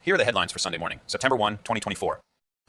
Here are the headlines for Sunday morning, September 1, 2024.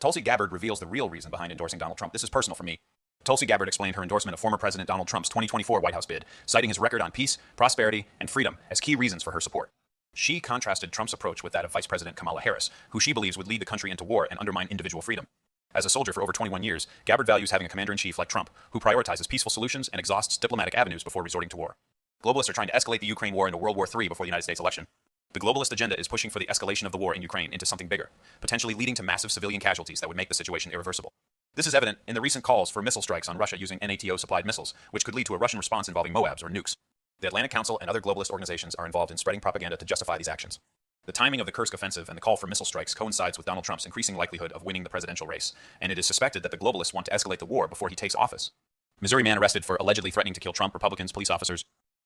Tulsi Gabbard reveals the real reason behind endorsing Donald Trump. This is personal for me. Tulsi Gabbard explained her endorsement of former President Donald Trump's 2024 White House bid, citing his record on peace, prosperity, and freedom as key reasons for her support. She contrasted Trump's approach with that of Vice President Kamala Harris, who she believes would lead the country into war and undermine individual freedom. As a soldier for over 21 years, Gabbard values having a commander-in-chief like Trump, who prioritizes peaceful solutions and exhausts diplomatic avenues before resorting to war. Globalists are trying to escalate the Ukraine war into World War III before the United States election. The globalist agenda is pushing for the escalation of the war in Ukraine into something bigger, potentially leading to massive civilian casualties that would make the situation irreversible. This is evident in the recent calls for missile strikes on Russia using NATO-supplied missiles, which could lead to a Russian response involving MOABs or nukes. The Atlantic Council and other globalist organizations are involved in spreading propaganda to justify these actions. The timing of the Kursk offensive and the call for missile strikes coincides with Donald Trump's increasing likelihood of winning the presidential race, and it is suspected that the globalists want to escalate the war before he takes office. Missouri man arrested for allegedly threatening to kill Trump, Republicans, police officers.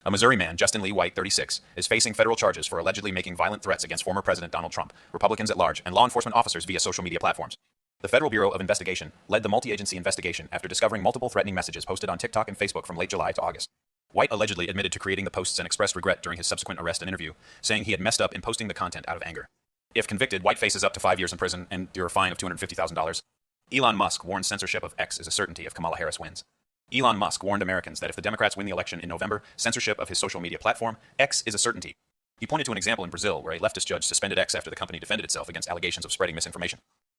A Missouri man, Justin Lee White, 36, is facing federal charges for allegedly making violent threats against former President Donald Trump, Republicans at large, and law enforcement officers via social media platforms. The Federal Bureau of Investigation led the multi-agency investigation after discovering multiple threatening messages posted on TikTok and Facebook from late July to August. White allegedly admitted to creating the posts and expressed regret during his subsequent arrest and interview, saying he had messed up in posting the content out of anger. If convicted, White faces up to 5 years in prison and a fine of $250,000. Elon Musk warns censorship of X is a certainty if Kamala Harris wins. Elon Musk warned Americans that if the Democrats win the election in November, censorship of his social media platform, X, is a certainty. He pointed to an example in Brazil where a leftist judge suspended X after the company defended itself against allegations of spreading misinformation.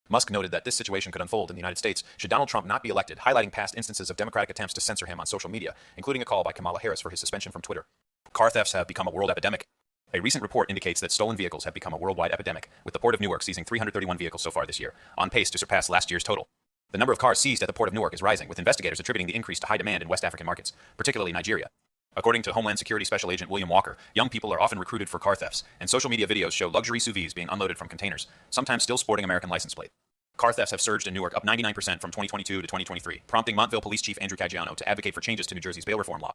Musk noted that this situation could unfold in the United States should Donald Trump not be elected, highlighting past instances of Democratic attempts to censor him on social media, including a call by Kamala Harris for his suspension from Twitter. Car thefts have become a world epidemic. A recent report indicates that stolen vehicles have become a worldwide epidemic, with the Port of Newark seizing 331 vehicles so far this year, on pace to surpass last year's total. The number of cars seized at the Port of Newark is rising, with investigators attributing the increase to high demand in West African markets, particularly Nigeria. According to Homeland Security Special Agent William Walker, young people are often recruited for car thefts, and social media videos show luxury SUVs being unloaded from containers, sometimes still sporting American license plate. Car thefts have surged in Newark, up 99% from 2022 to 2023, prompting Montville Police Chief Andrew Caggiano to advocate for changes to New Jersey's bail reform law.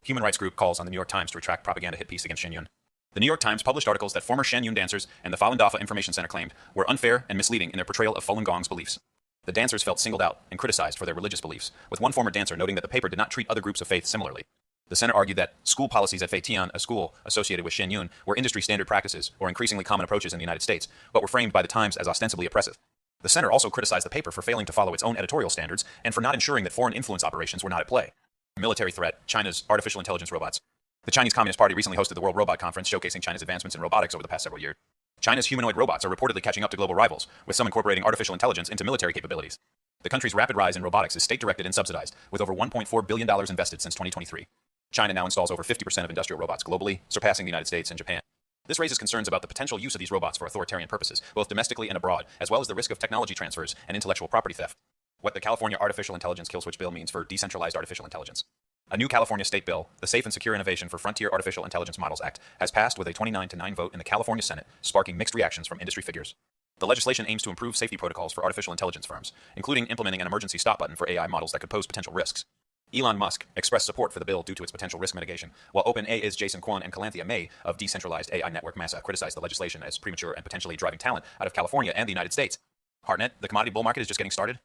Human rights group calls on the New York Times to retract propaganda hit piece against Shen Yun. The New York Times published articles that former Shen Yun dancers and the Falun Dafa Information Center claimed were unfair and misleading in their portrayal of Falun Gong's beliefs. The dancers felt singled out and criticized for their religious beliefs, with one former dancer noting that the paper did not treat other groups of faith similarly. The center argued that school policies at Feitian, a school associated with Shen Yun, were industry standard practices or increasingly common approaches in the United States, but were framed by the Times as ostensibly oppressive. The center also criticized the paper for failing to follow its own editorial standards and for not ensuring that foreign influence operations were not at play. Military threat, China's artificial intelligence robots. The Chinese Communist Party recently hosted the World Robot Conference showcasing China's advancements in robotics over the past several years. China's humanoid robots are reportedly catching up to global rivals, with some incorporating artificial intelligence into military capabilities. The country's rapid rise in robotics is state-directed and subsidized, with over $1.4 billion invested since 2023. China now installs over 50% of industrial robots globally, surpassing the United States and Japan. This raises concerns about the potential use of these robots for authoritarian purposes, both domestically and abroad, as well as the risk of technology transfers and intellectual property theft. What the California Artificial Intelligence Kill Switch Bill means for decentralized artificial intelligence. A new California state bill, the Safe and Secure Innovation for Frontier Artificial Intelligence Models Act, has passed with a 29-9 vote in the California Senate, sparking mixed reactions from industry figures. The legislation aims to improve safety protocols for artificial intelligence firms, including implementing an emergency stop button for AI models that could pose potential risks. Elon Musk expressed support for the bill due to its potential risk mitigation, while OpenAI's Jason Kwon and Calanthea May of decentralized AI network Massa criticized the legislation as premature and potentially driving talent out of California and the United States. Hartnett, the commodity bull market is just getting started.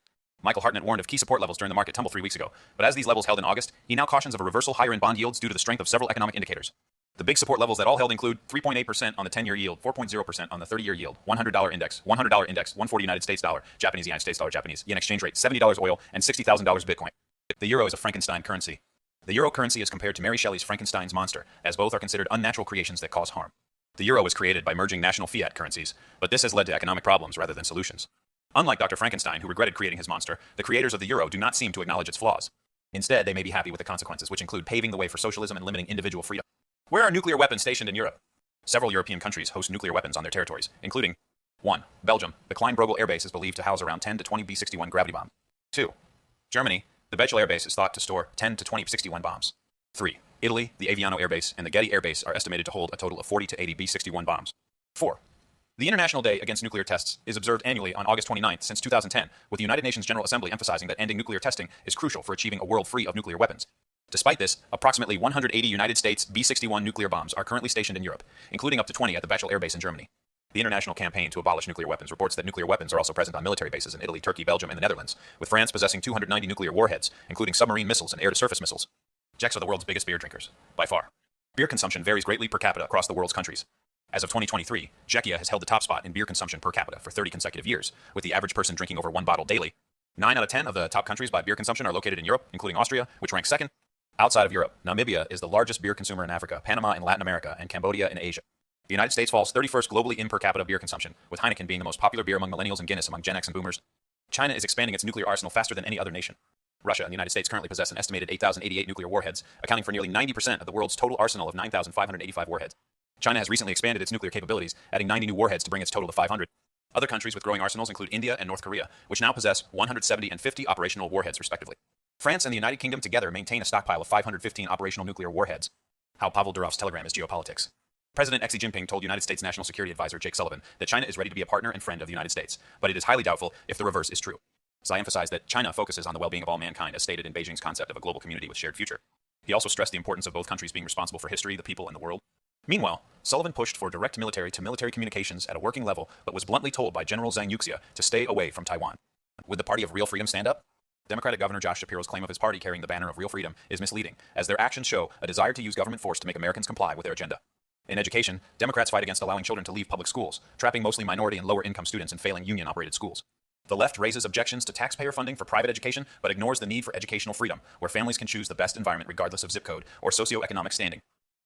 Michael Hartnett warned of key support levels during the market tumble 3 weeks ago, but as these levels held in August, he now cautions of a reversal higher in bond yields due to the strength of several economic indicators. The big support levels that all held include 3.8% on the 10-year yield, 4.0% on the 30-year yield, $100 index, $100 index, 140 United States dollar, Japanese United States dollar, Japanese yen exchange rate, $70 oil, and $60,000 Bitcoin. The euro is a Frankenstein currency. The euro currency is compared to Mary Shelley's Frankenstein's monster, as both are considered unnatural creations that cause harm. The euro was created by merging national fiat currencies, but this has led to economic problems rather than solutions. Unlike Dr. Frankenstein, who regretted creating his monster, the creators of the euro do not seem to acknowledge its flaws. Instead, they may be happy with the consequences, which include paving the way for socialism and limiting individual freedom. Where are nuclear weapons stationed in Europe? Several European countries host nuclear weapons on their territories, including 1. Belgium. The Klein-Brogel Air Base is believed to house around 10 to 20 B-61 gravity bombs. 2. Germany. The Bechel Air Base is thought to store 10 to 20 B-61 bombs. 3. Italy. The Aviano Air Base and the Getty Air Base are estimated to hold a total of 40 to 80 B-61 bombs. 4. The International Day Against Nuclear Tests is observed annually on August 29th since 2010, with the United Nations General Assembly emphasizing that ending nuclear testing is crucial for achieving a world free of nuclear weapons. Despite this, approximately 180 United States B-61 nuclear bombs are currently stationed in Europe, including up to 20 at the Bechel Air Base in Germany. The International Campaign to Abolish Nuclear Weapons reports that nuclear weapons are also present on military bases in Italy, Turkey, Belgium, and the Netherlands, with France possessing 290 nuclear warheads, including submarine missiles and air-to-surface missiles. Czechs are the world's biggest beer drinkers, by far. Beer consumption varies greatly per capita across the world's countries. As of 2023, Czechia has held the top spot in beer consumption per capita for 30 consecutive years, with the average person drinking over 1 bottle daily. 9 out of 10 of the top countries by beer consumption are located in Europe, including Austria, which ranks second. Outside of Europe, Namibia is the largest beer consumer in Africa, Panama in Latin America, and Cambodia in Asia. The United States falls 31st globally in per capita beer consumption, with Heineken being the most popular beer among millennials and Guinness among Gen X and boomers. China is expanding its nuclear arsenal faster than any other nation. Russia and the United States currently possess an estimated 8,088 nuclear warheads, accounting for nearly 90% of the world's total arsenal of 9,585 warheads. China has recently expanded its nuclear capabilities, adding 90 new warheads to bring its total to 500. Other countries with growing arsenals include India and North Korea, which now possess 170 and 50 operational warheads respectively. France and the United Kingdom together maintain a stockpile of 515 operational nuclear warheads. How Pavel Durov's telegram is geopolitics. President Xi Jinping told United States National Security Advisor Jake Sullivan that China is ready to be a partner and friend of the United States, but it is highly doubtful if the reverse is true. Xi emphasized that China focuses on the well-being of all mankind as stated in Beijing's concept of a global community with shared future. He also stressed the importance of both countries being responsible for history, the people, and the world. Meanwhile, Sullivan pushed for direct military-to-military communications at a working level, but was bluntly told by General Zhang Yuxia to stay away from Taiwan. Would the Party of Real Freedom stand up? Democratic Governor Josh Shapiro's claim of his party carrying the banner of real freedom is misleading, as their actions show a desire to use government force to make Americans comply with their agenda. In education, Democrats fight against allowing children to leave public schools, trapping mostly minority and lower-income students in failing union-operated schools. The left raises objections to taxpayer funding for private education, but ignores the need for educational freedom, where families can choose the best environment regardless of zip code or socioeconomic standing.